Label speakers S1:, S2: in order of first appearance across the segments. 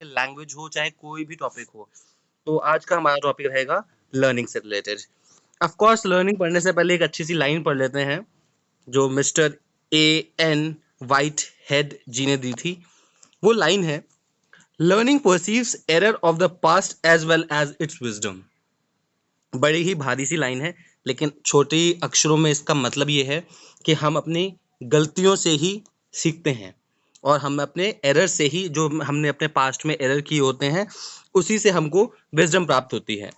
S1: Language हो चाहे कोई भी टॉपिक हो। तो आज का हमारा टॉपिक रहेगा लर्निंग से रिलेटेड। ऑफ कोर्स लर्निंग पढ़ने से पहले एक अच्छी सी लाइन पढ़ लेते हैं जो mister A N Whitehead ji ने दी थी। वो लाइन है, learning perceives error of the past as well as its wisdom. बड़ी ही भारी सी लाइन है, लेकिन छोटे अक्षरों में इसका मतलब ये है कि हम अपनी गलतियों से ही सीखते हैं और हम अपने एरर से ही, जो हमने अपने पास्ट में एरर किए होते हैं, उसी से हमको विजडम प्राप्त होती है।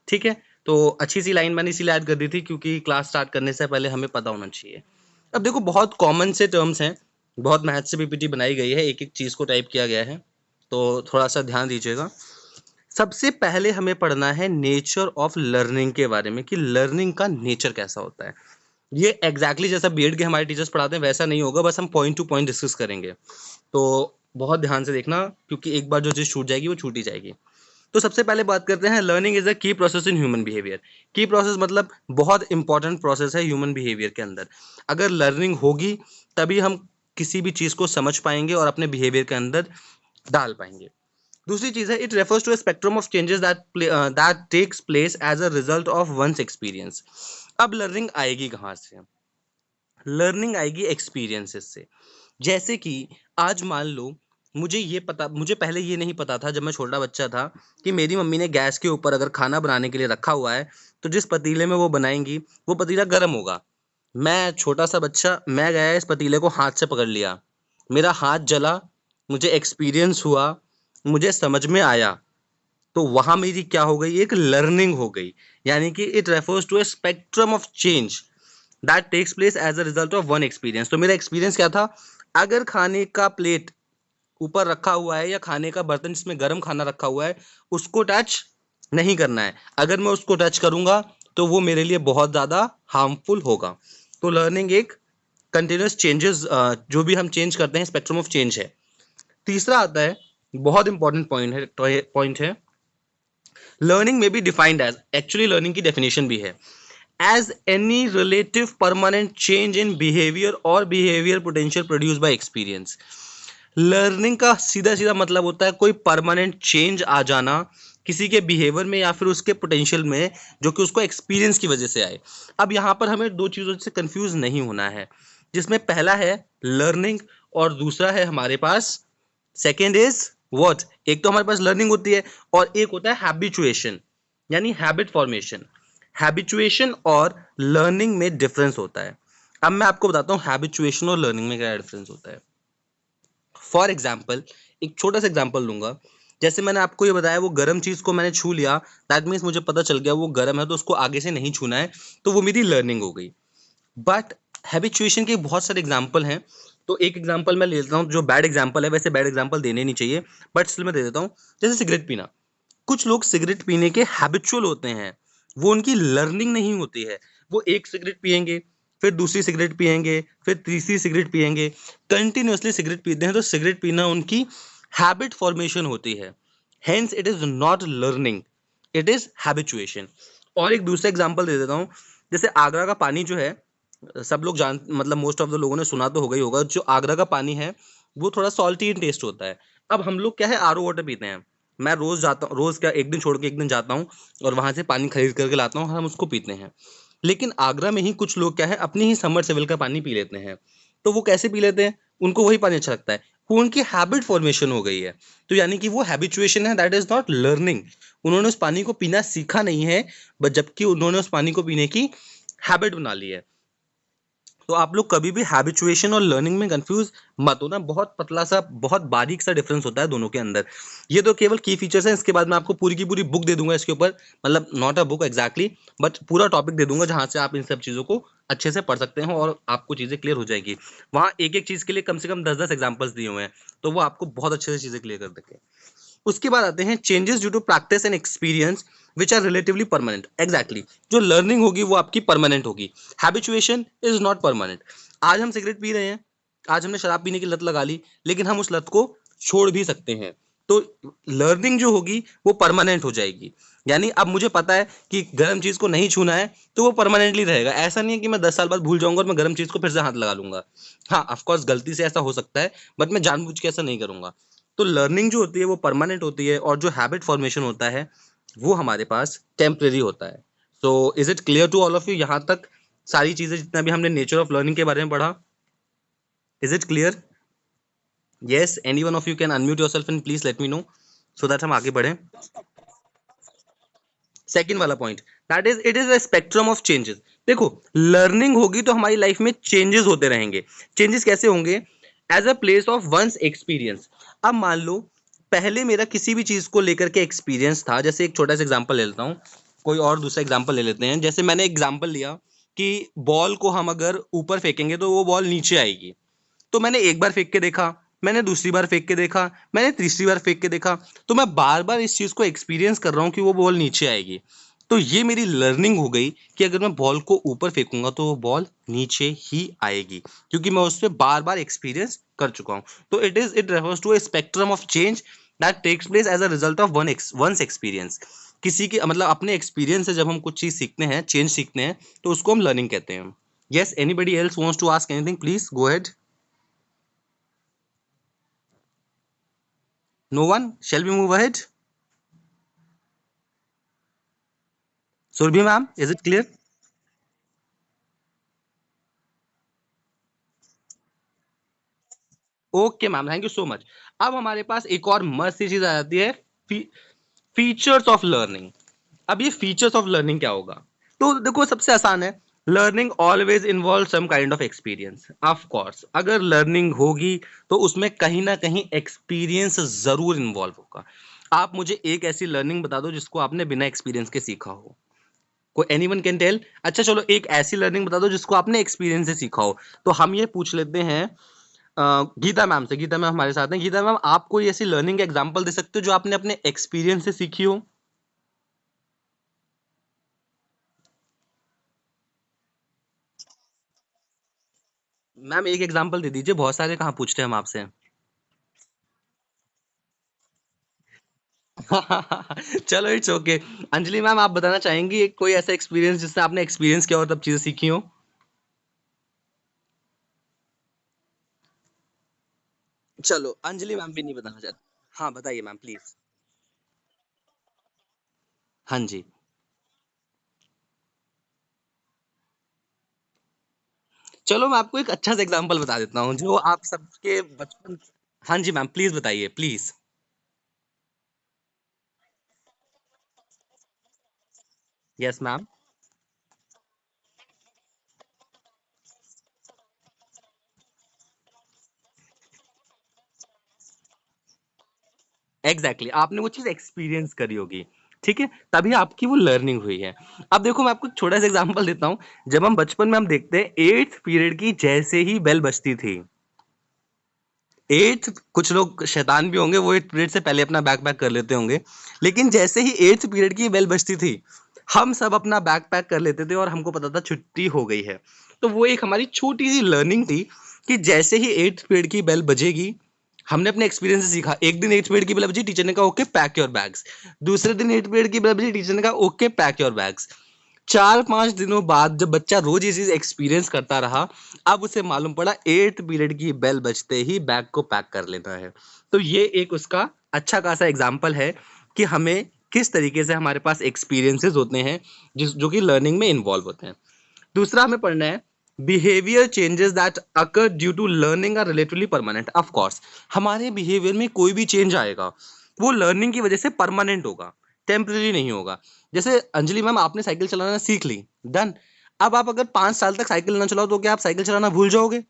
S1: ठीक है, तो अच्छी सी लाइन मैंने इसीलिए ऐड कर दी थी क्योंकि क्लास स्टार्ट करने से पहले हमें पता होना चाहिए। अब देखो, बहुत कॉमन से टर्म्स हैं, बहुत मैथ से पीपीटी बनाई गई है, एक एक चीज़ को टाइप किया गया है, तो थोड़ा सा ध्यान दीजिएगा। सबसे पहले हमें पढ़ना है नेचर ऑफ लर्निंग के बारे में कि लर्निंग का नेचर कैसा होता है। ये एग्जैक्टली जैसा बीएड के हमारे टीचर्स पढ़ाते हैं वैसा नहीं होगा, बस हम पॉइंट टू पॉइंट डिस्कस करेंगे। तो बहुत ध्यान से देखना क्योंकि एक बार जो चीज़ छूट जाएगी वो छूट ही जाएगी। तो सबसे पहले बात करते हैं, लर्निंग इज अ की प्रोसेस इन ह्यूमन बिहेवियर। की प्रोसेस मतलब बहुत इंपॉर्टेंट प्रोसेस है ह्यूमन बिहेवियर के अंदर। अगर लर्निंग होगी तभी हम किसी भी चीज़ को समझ पाएंगे और अपने बिहेवियर के अंदर डाल पाएंगे। दूसरी चीज है, it refers to a spectrum of changes that takes place as a result of one's experience. अब लर्निंग आएगी कहाँ से? लर्निंग आएगी एक्सपीरियंसेस से। जैसे कि आज मान लो मुझे पहले ये नहीं पता था जब मैं छोटा बच्चा था कि मेरी मम्मी ने गैस के ऊपर अगर खाना बनाने के लिए रखा हुआ है तो जिस पतीले में वो बनाएंगी वो पतीला गर्म होगा। मैं छोटा सा बच्चा, मैं गया इस पतीले को हाथ से पकड़ लिया, मेरा हाथ जला, मुझे एक्सपीरियंस हुआ, मुझे समझ में आया, तो वहां मेरी क्या हो गई, एक लर्निंग हो गई। यानी कि it refers to a spectrum of change that takes place as a result of one experience. तो मेरा एक्सपीरियंस क्या था? अगर खाने का प्लेट ऊपर रखा हुआ है या खाने का बर्तन जिसमें गर्म खाना रखा हुआ है उसको टच नहीं करना है, अगर मैं उसको टच करूंगा तो वो मेरे लिए बहुत ज्यादा हार्मफुल होगा। तो लर्निंग एक कंटिन्यूस चेंजेस, जो भी हम चेंज करते हैं स्पेक्ट्रम ऑफ चेंज है। तीसरा आता है, बहुत इंपॉर्टेंट पॉइंट है, लर्निंग में be defined as, actually learning की डेफिनेशन भी है, as any relative permanent change in behaviour और behaviour potential produce by experience. Learning का सीधा सीधा मतलब होता है कोई परमानेंट चेंज आ जाना किसी के बिहेवियर में या फिर उसके पोटेंशियल में, जो कि उसको एक्सपीरियंस की वजह से आए। अब यहाँ पर हमें दो चीज़ों से कंफ्यूज नहीं होना है, जिसमें पहला है लर्निंग और दूसरा है हमारे पास सेकेंड इज व्हाट। एक तो हमारे पास लर्निंग होती है और एक होता है हैबिचुएशन, यानी हैबिट फॉर्मेशन। हैबिचुएशन और लर्निंग में डिफरेंस होता है। अब मैं आपको बताता हूँ हैबिचुएशन और लर्निंग में क्या डिफरेंस होता है। फॉर एग्जाम्पल, एक छोटा सा एग्जाम्पल लूंगा। जैसे मैंने आपको ये बताया, वो गर्म चीज को मैंने छू लिया, दैट मीन्स मुझे पता चल गया वो गर्म है तो उसको आगे से नहीं छूना है, तो वो मेरी लर्निंग हो गई। बट हैबिचुएशन के बहुत सारे एग्जाम्पल हैं, तो एक एग्जाम्पल मैं ले लेता हूँ जो बैड एग्जाम्पल है, वैसे बैड एग्जाम्पल देने नहीं चाहिए बट स्टिल मैं दे देता हूँ। जैसे सिगरेट पीना, कुछ लोग सिगरेट पीने के हैबिचुअल होते हैं, वो उनकी लर्निंग नहीं होती है। वो एक सिगरेट पियेंगे, फिर दूसरी सिगरेट पियेंगे, फिर तीसरी सिगरेट पियेंगे, कंटिन्यूअसली सिगरेट पीते हैं, तो सिगरेट पीना उनकी हैबिट फॉर्मेशन होती है। Hence it is not learning, it is habituation. और एक दूसरा एग्जाम्पल दे देता हूँ। जैसे आगरा का पानी जो है, सब लोग जान मतलब मोस्ट ऑफ द लोगों ने सुना तो होगा ही होगा, जो आगरा का पानी है वो थोड़ा सॉल्टी इन टेस्ट होता है। अब हम लोग क्या है, आरओ वाटर पीते हैं। मैं रोज जाता हूँ, रोज क्या, एक दिन छोड़ के एक दिन जाता हूँ और वहां से पानी खरीद करके लाता हूँ, हम उसको पीते हैं। लेकिन आगरा में ही कुछ लोग क्या है, अपनी ही समर सेवल का पानी पी लेते हैं। तो वो कैसे पी लेते हैं? उनको वही पानी अच्छा लगता है, वो उनकी हैबिट फॉर्मेशन हो गई है। तो यानी कि वो हैबिचुएशन है, दैट इज नॉट लर्निंग। उन्होंने उस पानी को पीना सीखा नहीं है, बट जबकि उन्होंने उस पानी को पीने की हैबिट बना ली है। तो आप लोग कभी भी हैबिचुएशन और लर्निंग में कंफ्यूज मत होना, बहुत पतला सा, बहुत बारीक सा डिफरेंस होता है दोनों के अंदर। ये तो केवल की फीचर्स हैं, इसके बाद मैं आपको पूरी की पूरी बुक दे दूंगा इसके ऊपर, मतलब not a book exactly, but पूरा टॉपिक दे दूंगा जहां से आप इन सब चीजों को अच्छे से पढ़ सकते हैं और आपको चीजें क्लियर हो जाएगी। वहां एक एक चीज के लिए कम से कम 10-10 एग्जाम्पल्स दिए हुए हैं, तो वो आपको बहुत अच्छे से चीजें क्लियर कर देंगे। उसके बाद आते हैं changes due to practice and experience which are relatively permanent. Exactly, जो लर्निंग होगी वो आपकी परमानेंट होगी, हैबिचुएशन इज नॉट परमानेंट। आज हम सिगरेट पी रहे हैं, आज हमने शराब पीने की लत लगा ली, लेकिन हम उस लत को छोड़ भी सकते हैं। तो लर्निंग जो होगी वो परमानेंट हो जाएगी। यानी अब मुझे पता है कि गर्म चीज को नहीं छूना है, तो वो परमानेंटली रहेगा। ऐसा नहीं है कि मैं 10 साल बाद भूल जाऊंगा और मैं गर्म चीज को फिर से हाथ लगा लूंगा। हाँ, ऑफकोर्स गलती से ऐसा हो सकता है, बट मैं जानबूझ के ऐसा नहीं करूंगा। तो लर्निंग जो होती है वो परमानेंट होती है और जो हैबिट फॉर्मेशन होता है वो हमारे पास टेम्परेरी होता है. So is it clear to all of you? यहाँ तक सारी चीजें जितना भी हमने नेचर ऑफ लर्निंग के बारे में पढ़ा, is it clear? Yes, any one of you can unmute yourself and please let me know so that हम आगे बढ़ें. सेकंड वाला point, that is it is a spectrum of changes. देखो, learning होगी तो हमारी लाइफ में चेंजेस होते रहेंगे. चेंजेस कैसे होंगे? As a place of one's experience. अब मान लो पहले मेरा किसी भी चीज को लेकर के एक्सपीरियंस था. जैसे एक छोटा सा एग्जांपल ले लेता हूँ, कोई और दूसरा एग्जांपल ले लेते हैं. जैसे मैंने एग्जांपल लिया कि बॉल को हम अगर ऊपर फेंकेंगे तो वो बॉल नीचे आएगी. तो मैंने एक बार फेंक के देखा, मैंने दूसरी बार फेंक के देखा, मैंने तीसरी बार फेंक के देखा. तो मैं बार बार इस चीज को एक्सपीरियंस कर रहा हूँ कि वो बॉल नीचे आएगी. तो ये मेरी लर्निंग हो गई कि अगर मैं बॉल को ऊपर फेंकूंगा तो वो बॉल नीचे ही आएगी, क्योंकि मैं उस पर बार बार एक्सपीरियंस कर चुका हूँ. तो it refers to a spectrum of change that takes place as a result of one's experience. किसी के मतलब अपने एक्सपीरियंस से जब हम कुछ चीज सीखते हैं, चेंज सीखते हैं, तो उसको हम लर्निंग कहते हैं. Yes, anybody else wants to ask anything? Please go ahead. No one? Shall we move ahead? Surbhi ma'am, is it clear? Okay ma'am, thank you so much. अब हमारे पास एक और मस्त सी चीज आ जाती है, फीचर्स ऑफ लर्निंग. अब ये फीचर्स ऑफ लर्निंग क्या होगा? तो देखो, सबसे आसान है. Learning always involve some kind of experience. Of course अगर लर्निंग होगी तो उसमें कहीं ना कहीं एक्सपीरियंस जरूर इन्वॉल्व होगा. आप मुझे एक ऐसी लर्निंग बता दो जिसको आपने बिना एक्सपीरियंस के सीखा हो. कोई एनीवन कैन टेल? अच्छा चलो, एक ऐसी लर्निंग बता दो जिसको आपने एक्सपीरियंस से सीखा हो. तो हम ये पूछ लेते हैं गीता मैम से. गीता मैम हमारे साथ हैं. गीता मैम, आप कोई ऐसी लर्निंग एग्जांपल दे सकते हो जो आपने अपने एक्सपीरियंस से सीखी हो? मैम एक एग्जांपल दे दीजिए, बहुत सारे कहाँ पूछते हैं हम आपसे. चलो इट्स ओके. अंजलि मैम, आप बताना चाहेंगी कोई ऐसा एक्सपीरियंस जिससे आपने एक्सपीरियंस किया और तब चीजें सीखी हो? चलो, अंजलि मैम भी नहीं बताना चाहती. हाँ बताइए मैम प्लीज. हाँ जी. चलो मैं आपको एक अच्छा सा एग्जांपल बता देता हूँ जो आप सबके बचपन. हाँ जी मैम, प्लीज बताइए please. Yes ma'am. Exactly exactly. आपने वो चीज एक्सपीरियंस करी होगी. ठीक है, तभी आपकी वो लर्निंग हुई है. अब देखो, मैं आपको एक छोटा सा एग्जांपल देता हूँ. जब हम बचपन में हम देखते हैं एट्थ पीरियड की जैसे ही बेल बजती थी, एट्थ, कुछ लोग शैतान भी होंगे वो एट्थ पीरियड से पहले अपना बैग पैक कर लेते होंगे, लेकिन जैसे ही एट्थ पीरियड की बेल बजती थी, हम सब अपना बैग पैक कर लेते थे और हमको पता था छुट्टी हो गई है. तो वो एक हमारी छोटी सी लर्निंग थी कि जैसे ही एट्थ पीरियड की बेल बजेगी, हमने अपने एक्सपीरियंस से सीखा. एक दिन एट्थ पीरियड की बेल बजी, टीचर ने कहा ओके पैक योर बैग्स. दूसरे दिन एट्थ पीरियड की बेल बजी, टीचर ने कहा ओके पैक योर बैग्स. 4-5 दिनों बाद जब बच्चा रोज ये चीज एक्सपीरियंस करता रहा, अब उसे मालूम पड़ा एट्थ पीरियड की बेल बजते ही बैग को पैक कर लेना है. तो ये एक उसका अच्छा खासा एग्जाम्पल है कि हमें किस तरीके से हमारे पास एक्सपीरियंसेस होते हैं जिस जो कि लर्निंग में इन्वॉल्व होते हैं. दूसरा हमें पढ़ना है, behaviour changes that occur due to learning are relatively permanent. Of course हमारे बिहेवियर में कोई भी चेंज आएगा वो लर्निंग की वजह से परमानेंट होगा, टेम्पररी नहीं होगा. जैसे अंजलि मैम, आपने साइकिल चलाना सीख ली, डन. अब आप अगर 5 साल तक साइकिल ना चलाओ तो क्या आप साइकिल चलाना भूल जाओगे?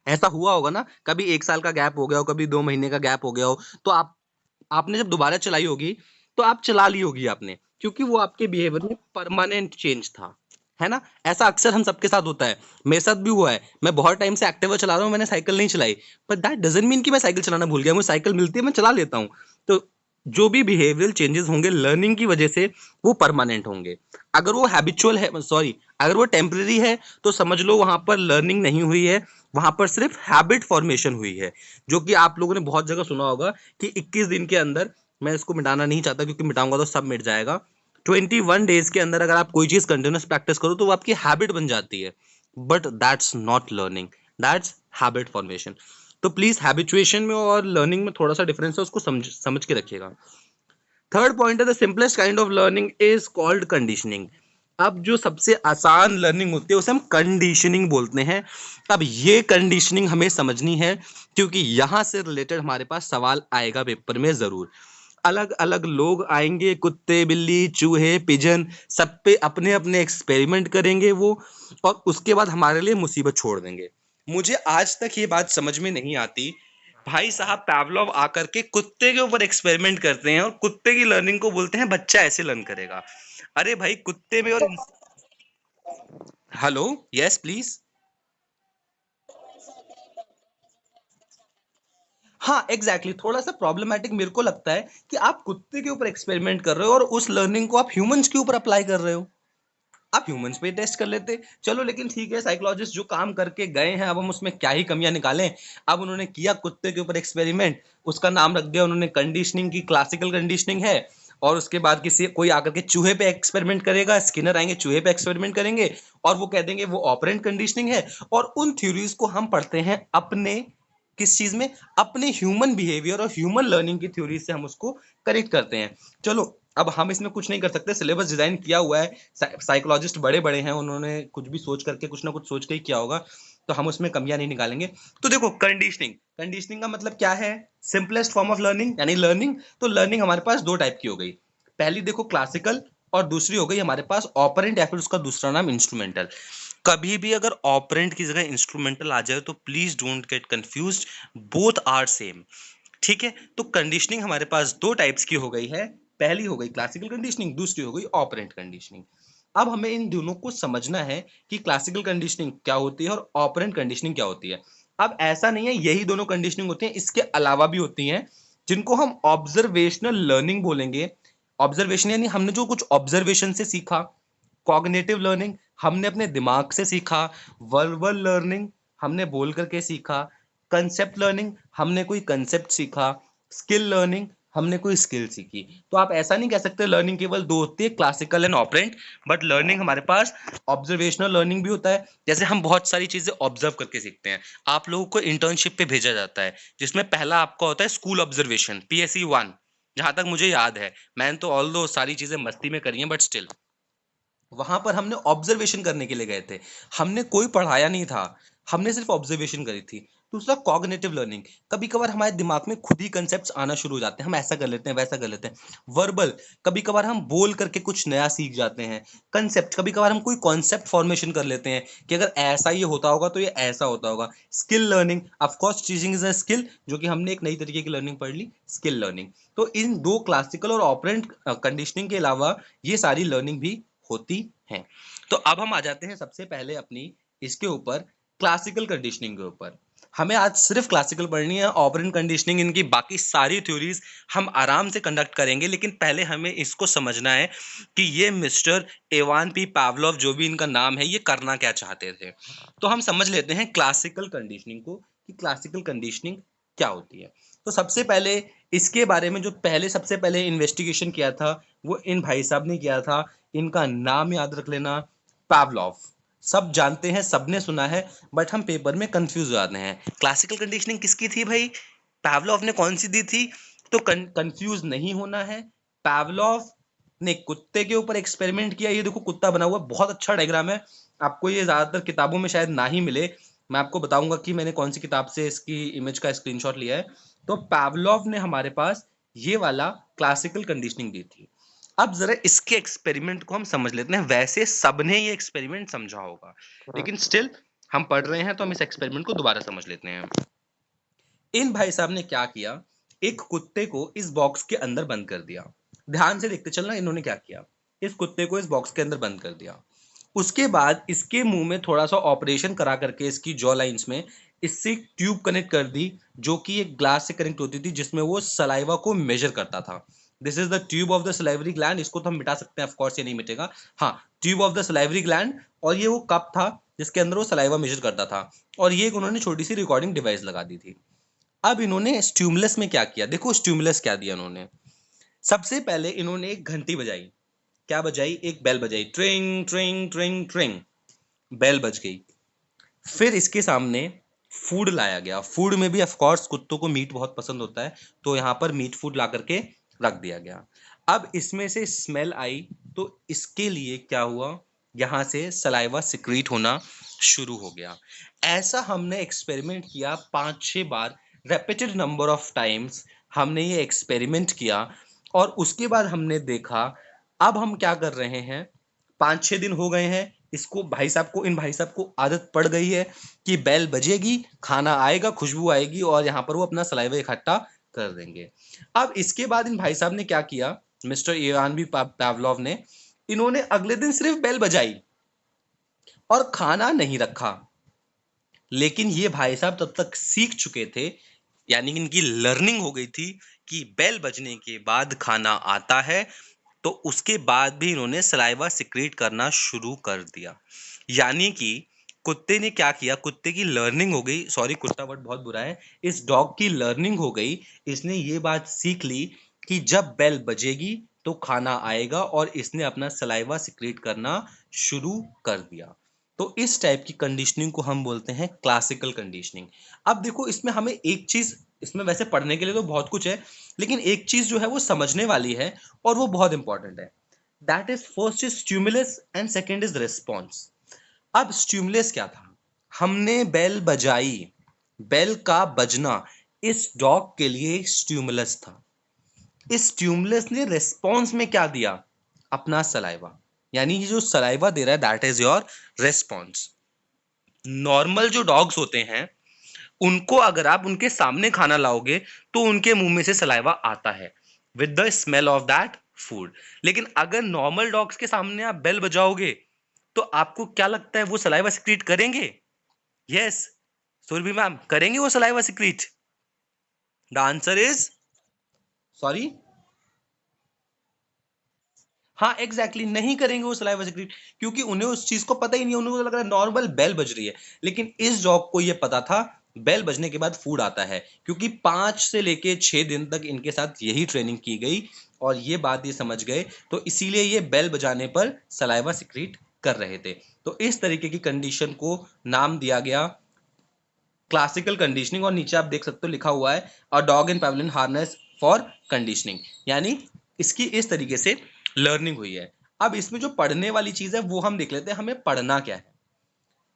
S1: ऐसा हुआ होगा ना, कभी 1 साल का गैप हो गया हो, कभी 2 महीने का गैप हो गया हो, तो आपने जब दोबारा चलाई होगी तो आप चला ली होगी आपने, क्योंकि वो आपके बिहेवियर में परमानेंट चेंज था. है ना? ऐसा अक्सर हम सबके साथ होता है. मेरे साथ भी हुआ है. मैं बहुत टाइम से एक्टिवा चला रहा हूँ, मैंने साइकिल नहीं चलाई, बट दैट डजंट मीन कि मैं साइकिल चलाना भूल गया. मुझे साइकिल मिलती है, मैं चला लेता हूँ. तो जो भी बिहेवियरल चेंजेस होंगे लर्निंग की वजह से, वो परमानेंट होंगे. अगर वो हैबिचुअल है, सॉरी, अगर वो टेम्पररी है, तो समझ लो वहां पर लर्निंग नहीं हुई है, वहां पर सिर्फ हैबिट फॉर्मेशन हुई है. जो कि आप लोगों ने बहुत जगह सुना होगा कि 21 दिन के अंदर, मैं इसको मिटाना नहीं चाहता क्योंकि मिटाऊंगा तो सब मिट जाएगा, 21 डेज के अंदर अगर आप कोई चीज कंटिन्यूस प्रैक्टिस करो तो वो आपकी हैबिट बन जाती है. But that's not learning, that's habit formation. तो प्लीज हैबिचुएशन में और लर्निंग में थोड़ा सा डिफरेंस है, उसको समझ के रखिएगा। थर्ड पॉइंट है the simplest kind of learning is called conditioning. अब जो सबसे आसान लर्निंग होती है उसे हम कंडीशनिंग बोलते हैं। अब ये कंडीशनिंग हमें समझनी है क्योंकि यहां से रिलेटेड हमारे पास सवाल आएगा पेपर में जरूर। अलग अलग लोग आएंगे, कुत्ते, बिल्ली, चूहे, पिजन, सब पे अपने अपने एक्सपेरिमेंट करेंगे वो, और उसके बाद हमारे लिए मुसीबत छोड़ देंगे। मुझे आज तक ये बात समझ में नहीं आती, भाई साहब पावलोव आकर के कुत्ते के ऊपर एक्सपेरिमेंट करते हैं और कुत्ते की लर्निंग को बोलते हैं बच्चा ऐसे लर्न करेगा। अरे भाई कुत्ते में और हेलो, यस प्लीज। हाँ एग्जैक्टली exactly. थोड़ा सा प्रॉब्लमेटिक मेरे को लगता है कि आप कुत्ते के ऊपर एक्सपेरिमेंट कर रहे हो और उस लर्निंग को आप ह्यूमंस के ऊपर अप्लाई कर रहे हो। आप ह्यूमंस पे टेस्ट कर लेते, चलो लेकिन ठीक है, साइकोलॉजिस्ट जो काम करके गए हैं अब हम उसमें क्या ही कमियां निकालें। अब उन्होंने किया कुत्ते के ऊपर एक्सपेरिमेंट, उसका नाम रख दिया उन्होंने कंडीशनिंग की, क्लासिकल कंडीशनिंग है। और उसके बाद किसी कोई आकर के चूहे पे एक्सपेरिमेंट करेगा, स्किनर आएंगे चूहे पे एक्सपेरिमेंट करेंगे और वो कह देंगे वो ऑपरेंट कंडीशनिंग है। और उन थ्योरीज को हम पढ़ते हैं अपने किस चीज में, अपने ह्यूमन बिहेवियर और ह्यूमन लर्निंग की थ्योरी से हम उसको कनेक्ट करते हैं। चलो अब हम इसमें कुछ नहीं कर सकते, सिलेबस डिजाइन किया हुआ है, साइकोलॉजिस्ट बड़े बड़े हैं, उन्होंने कुछ भी सोच करके कुछ ना कुछ सोच के ही किया होगा, तो हम उसमें कमियां नहीं निकालेंगे। तो देखो कंडीशनिंग, कंडीशनिंग का मतलब क्या है, सिंपलेस्ट फॉर्म ऑफ लर्निंग यानी लर्निंग। तो लर्निंग हमारे पास दो टाइप की हो गई, पहली देखो क्लासिकल और दूसरी हो गई हमारे पास ऑपरेंट या फिर उसका दूसरा नाम इंस्ट्रूमेंटल। कभी भी अगर ऑपरेंट की जगह इंस्ट्रूमेंटल आ जाए तो please don't get confused, both are same. ठीक है, तो कंडीशनिंग हमारे पास दो टाइप्स की हो गई है, पहली हो गई क्लासिकल कंडीशनिंग, दूसरी हो गई ऑपरेंट कंडीशनिंग। अब हमें इन दोनों को समझना है कि क्लासिकल कंडीशनिंग क्या होती है और ऑपरेंट कंडीशनिंग क्या होती है। अब ऐसा नहीं है यही दोनों कंडीशनिंग होती है, इसके अलावा भी होती हैं जिनको हम ऑब्जर्वेशनल लर्निंग बोलेंगे। ऑब्जर्वेशन यानी हमने जो कुछ ऑब्जर्वेशन से सीखा, कॉग्निटिव लर्निंग हमने अपने दिमाग से सीखा, वर्बल लर्निंग हमने बोल करके सीखा, कंसेप्ट लर्निंग हमने कोई कंसेप्ट सीखा, स्किल लर्निंग हमने कोई स्किल सीखी। तो आप ऐसा नहीं कह सकते लर्निंग केवल दो होती है, classical and operant, but learning हमारे पास ऑब्जर्वेशनल लर्निंग भी होता है, जैसे हम बहुत सारी चीजें ऑब्जर्व करके सीखते हैं। आप लोगों को इंटर्नशिप पे भेजा जाता है जिसमें पहला आपका होता है स्कूल ऑब्जर्वेशन, PSE 1, जहां तक मुझे याद है। मैंने तो ऑल दो सारी चीजें मस्ती में करी हैं बट स्टिल वहां पर हमने ऑब्जर्वेशन करने के लिए गए थे, हमने कोई पढ़ाया नहीं था, हमने सिर्फ ऑब्जर्वेशन करी थी। दूसरा कॉग्निटिव लर्निंग, कभी कभार हमारे दिमाग में खुद ही कंसेप्ट्स आना शुरू हो जाते हैं, हम ऐसा कर लेते हैं वैसा कर लेते हैं। वर्बल, कभी कभार हम बोल करके कुछ नया सीख जाते हैं। कंसेप्ट, कभी कभार हम कोई कॉन्सेप्ट फॉर्मेशन कर लेते हैं कि अगर ऐसा ये होता होगा तो ये ऐसा होता होगा। Skill learning, of course teaching is a skill, जो कि हमने एक नई तरीके की लर्निंग पढ़ ली, स्किल लर्निंग। तो इन दो क्लासिकल और ऑपरेंट कंडीशनिंग के अलावा ये सारी लर्निंग भी होती हैं। तो अब हम आ जाते हैं सबसे पहले अपनी इसके ऊपर, क्लासिकल कंडीशनिंग के ऊपर। हमें आज सिर्फ क्लासिकल पढ़नी है, ऑपरेंट कंडीशनिंग इनकी बाकी सारी थ्योरीज हम आराम से कंडक्ट करेंगे, लेकिन पहले हमें इसको समझना है कि ये मिस्टर इवान पी पावलोव जो भी इनका नाम है ये करना क्या चाहते थे। तो हम समझ लेते हैं क्लासिकल कंडीशनिंग को कि क्लासिकल कंडीशनिंग क्या होती है। तो सबसे पहले इसके बारे में जो पहले सबसे पहले इन्वेस्टिगेशन किया था वो इन भाई साहब ने किया था, इनका नाम याद रख लेना, पावलोव। सब जानते हैं, सबने सुना है, बट हम पेपर में कंफ्यूज हो जाते हैं क्लासिकल कंडीशनिंग किसकी थी भाई, पावलोव ने कौन सी दी थी। तो कंफ्यूज नहीं होना है, पावलोव ने कुत्ते के ऊपर एक्सपेरिमेंट किया। ये देखो कुत्ता बना हुआ, बहुत अच्छा डायग्राम है, आपको ये ज्यादातर किताबों में शायद ना ही मिले, मैं आपको बताऊंगा कि मैंने कौन सी किताब से इसकी इमेज का स्क्रीनशॉट लिया है। तो पावलोव ने हमारे पास ये वाला क्लासिकल कंडीशनिंग दी थी। अब जरा इसके एक्सपेरिमेंट को हम समझ लेते हैं, वैसे सबने ये एक्सपेरिमेंट समझा होगा लेकिन स्टिल हम पढ़ रहे हैं तो हम इस एक्सपेरिमेंट को दोबारा समझ लेते हैं। इन भाई साहब ने क्या किया, एक कुत्ते को इस बॉक्स के अंदर बंद कर दिया। ध्यान से देखते चलना इन्होंने क्या किया, इस कुत्ते को इस बॉक्स के अंदर बंद कर दिया। उसके बाद इसके मुंह में थोड़ा सा ऑपरेशन करा करके इसकी जॉ लाइंस में इससे ट्यूब कनेक्ट कर दी, जो कि एक ग्लास से कनेक्ट होती थी जिसमें वो सलाइवा को मेजर करता था। This is the tube of the salivary gland, इसको तो हम मिटा सकते हैं, ऑफ कोर्स ये नहीं मिटेगा। हाँ, tube of the salivary gland, और ये वो कप था जिसके अंदर वो सलाइवा मेजर करता था, और ये एक उन्होंने छोटी सी रिकॉर्डिंग डिवाइस लगा दी थी। अब इन्होंने स्टिमुलस में क्या किया, देखो स्टिमुलस क्या दिया इन्होंने। सबसे पहले इन्होंने एक घंटी बजाई, क्या बजाई, एक बेल बजाई, ट्रिंग ट्रिंग ट्रिंग ट्रिंग, बेल बज गई। फिर इसके सामने फूड लाया गया। फूड में भी ऑफ कोर्स कुत्तों को मीट बहुत पसंद होता है, तो यहाँ पर मीट फूड ला करके रख दिया गया। अब इसमें से स्मेल आई, तो इसके लिए क्या हुआ, यहाँ से सलाइवा सिक्रीट होना शुरू हो गया। ऐसा हमने एक्सपेरिमेंट किया 5-6 बार, रेपिटेड नंबर ऑफ टाइम्स हमने ये एक्सपेरिमेंट किया, और उसके बाद हमने देखा, अब हम क्या कर रहे हैं, 5-6 दिन हो गए हैं, इसको भाई साहब को, इन भाई साहब को आदत पड़ गई है कि बेल बजेगी, खाना आएगा, खुशबू आएगी और यहाँ पर वो अपना सलाइवा इकट्ठा कर देंगे। अब इसके बाद इन भाई साहब ने क्या किया, मिस्टर इवान पावलोव ने, इन्होंने अगले दिन सिर्फ बेल बजाई और खाना नहीं रखा। लेकिन ये भाई साहब तब तक सीख चुके थे, यानी कि इनकी लर्निंग हो गई थी कि बेल बजने के बाद खाना आता है, तो उसके बाद भी इन्होंने सलाइवा सिक्रीट करना शुरू कर दिया। यानी कि कुत्ते ने क्या किया, कुत्ते की लर्निंग हो गई, सॉरी कुत्ता वर्ड बहुत बुरा है, इस डॉग की लर्निंग हो गई, इसने ये बात सीख ली कि जब बेल बजेगी तो खाना आएगा, और इसने अपना सलाइवा सिक्रीट करना शुरू कर दिया। तो इस टाइप की कंडीशनिंग को हम बोलते हैं क्लासिकल कंडीशनिंग। अब देखो, इसमें हमें एक चीज, इसमें वैसे पढ़ने के लिए तो बहुत कुछ है, लेकिन एक चीज जो है वो समझने वाली है, और वो बहुत इंपॉर्टेंट है। That is, first is stimulus and second is response. अब स्टिमुलस क्या था, हमने बेल बजाई, बेल का बजना इस डॉग के लिए स्टिमुलस था। इस स्टिमुलस ने रिस्पॉन्स में क्या दिया, अपना सलाइवा, यानी ये जो सलाइवा दे रहा है that is your response. Normal जो डॉग्स होते हैं, उनको अगर आप उनके सामने खाना लाओगे तो उनके मुंह में से सलाइवा आता है with the smell of that food. लेकिन अगर नॉर्मल डॉग्स के सामने आप बेल बजाओगे तो आपको क्या लगता है, वो सलाइवा सिक्रीट करेंगे? यस, सुरभि मैम, करेंगे वो saliva secrete? The answer is, sorry, हाँ एग्जैक्टली exactly, नहीं करेंगे वो सलाइवा सिक्रीट, क्योंकि उन्हें उस चीज को पता ही नहीं है, उन्हें तो लग रहा है नॉर्मल बेल बज रही है। लेकिन इस डॉग को ये पता था बेल बजने के बाद फूड आता है, क्योंकि 5 से लेके 6 दिन तक इनके साथ यही ट्रेनिंग की गई, और ये बात ये समझ गए, तो इसीलिए ये बेल बजाने पर सलाइवा सिक्रीट कर रहे थे। तो इस तरीके की कंडीशन को नाम दिया गया क्लासिकल कंडीशनिंग, और नीचे आप देख सकते हो लिखा हुआ है a dog in Pavlovian harness for conditioning, यानी इसकी इस तरीके से लर्निंग हुई है। अब इसमें जो पढ़ने वाली चीज है वो हम देख लेते हैं, हमें पढ़ना क्या है।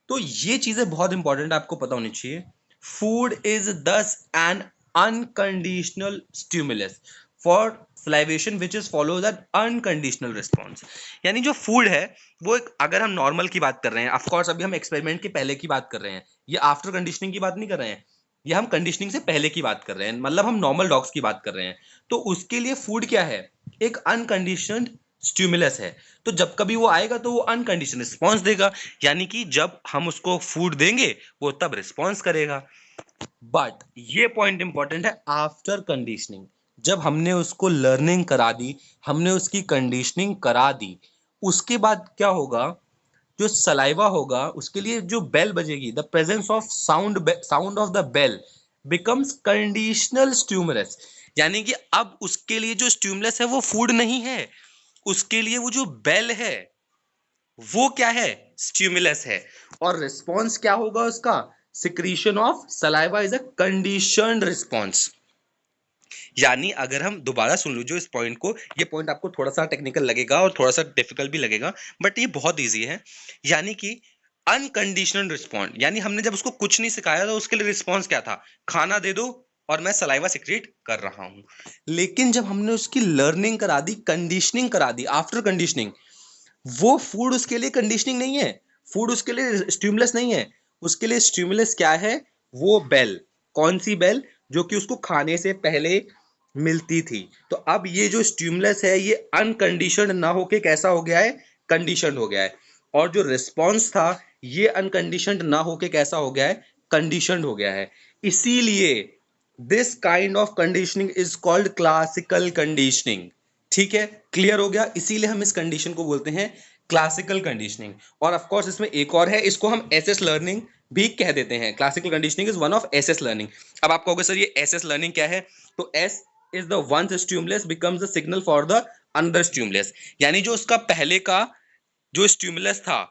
S1: तो ये चीजें बहुत इंपॉर्टेंट आपको पता होनी चाहिए। फूड इज दस N unconditional stimulus for salivation which is follows N unconditional response. यानी जो फूड है वो एक, अगर हम नॉर्मल की बात कर रहे हैं, ऑफ कोर्स अभी हम एक्सपेरिमेंट के पहले की बात कर रहे हैं, ये आफ्टर कंडीशनिंग की बात नहीं कर रहे हैं, ये हम कंडीशनिंग से पहले की बात कर रहे हैं, मतलब हम नॉर्मल डॉग्स की बात कर रहे हैं। तो उसके लिए फूड क्या है, एक अनकंडीशनड स्टिमुलस है। तो जब कभी वो आएगा तो वो अनकंडीशनल रिस्पॉन्स देगा, यानी कि जब हम उसको फूड देंगे वो तब रिस्पॉन्स करेगा। बट ये पॉइंट इंपॉर्टेंट है, आफ्टर कंडीशनिंग, जब हमने उसको लर्निंग करा दी, हमने उसकी कंडीशनिंग करा दी, उसके बाद क्या होगा, जो सलाइवा होगा उसके लिए जो बेल बजेगी, the presence of sound of the bell becomes conditional stimulus. यानी कि अब उसके लिए जो स्टिमुलस है वो फूड नहीं है, उसके लिए वो जो बेल है वो क्या है, स्टिमुलस है। और रिस्पॉन्स क्या होगा उसका, secretion of saliva is a conditioned response. यानी अगर हम दोबारा सुन लो जो इस पॉइंट को, ये पॉइंट आपको थोड़ा सा टेक्निकल लगेगा और थोड़ा सा डिफिकल्ट भी लगेगा, बट ये बहुत इजी है। यानी कि अनकंडीशनल रिस्पॉन्ड, यानी हमने जब उसको कुछ नहीं सिखाया तो उसके लिए रिस्पॉन्स क्या था, खाना दे दो और मैं सलाइवा सिक्रीट कर रहा हूं। लेकिन जब हमने उसकी लर्निंग करा दी, कंडीशनिंग करा दी, आफ्टर कंडीशनिंग, वो फूड उसके लिए कंडीशनिंग नहीं है, फूड उसके लिए स्टिमुलस नहीं है, उसके लिए स्टिमुलस क्या है, वो बेल। कौन सी बेल, जो कि उसको खाने से पहले मिलती थी। तो अब ये जो स्टिमुलस है ये अनकंडीशनड ना होके कैसा हो गया है, कंडीशनड हो गया है। और जो रिस्पॉन्स था ये अनकंडीशनड ना होके कैसा हो गया है, कंडीशनड हो गया है। इसीलिए this kind of conditioning is called classical conditioning. ठीक है, क्लियर हो गया, इसीलिए हम इस कंडीशन को बोलते हैं क्लासिकल कंडीशनिंग। और ऑफ कोर्स इसमें एक और है, इसको हम एसएस लर्निंग भी कह देते हैं। Classical conditioning is one of SS learning. अब आप कहोगे सर ये एसएस लर्निंग क्या है, तो S is the ones stimulus becomes the signal for the another stimulus. यानी जो उसका पहले का जो स्टिमुलस था,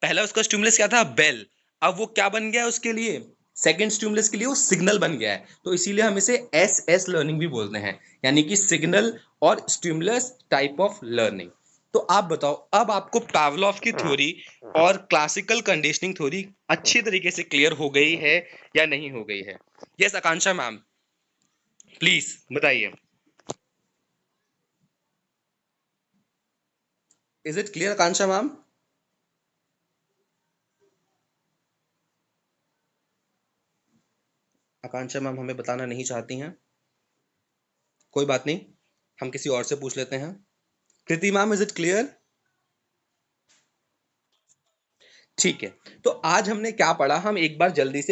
S1: पहला उसका स्टिमुलस क्या था, बेल, अब वो क्या बन गया उसके लिए, सेकंड स्टिमुलस के लिए वो सिग्नल बन गया है, तो इसीलिए हम इसे एस लर्निंग भी बोलते हैं, यानी कि सिग्नल और स्टिमुलस टाइप ऑफ लर्निंग। तो आप बताओ, अब आपको पावलोव की थ्योरी और क्लासिकल कंडीशनिंग थ्योरी अच्छी तरीके से क्लियर हो गई है या नहीं हो गई है? यस आकांक्षा मैम, प्लीज बताइए। Is it clear Akanksha ma'am? Akanksha ma'am हमें बताना नहीं चाहती हैं, कोई बात नहीं, हम किसी और से पूछ लेते हैं। कृति मैम, इज इट क्लियर? ठीक है, तो आज हमने क्या पढ़ा, हम एक बार जल्दी से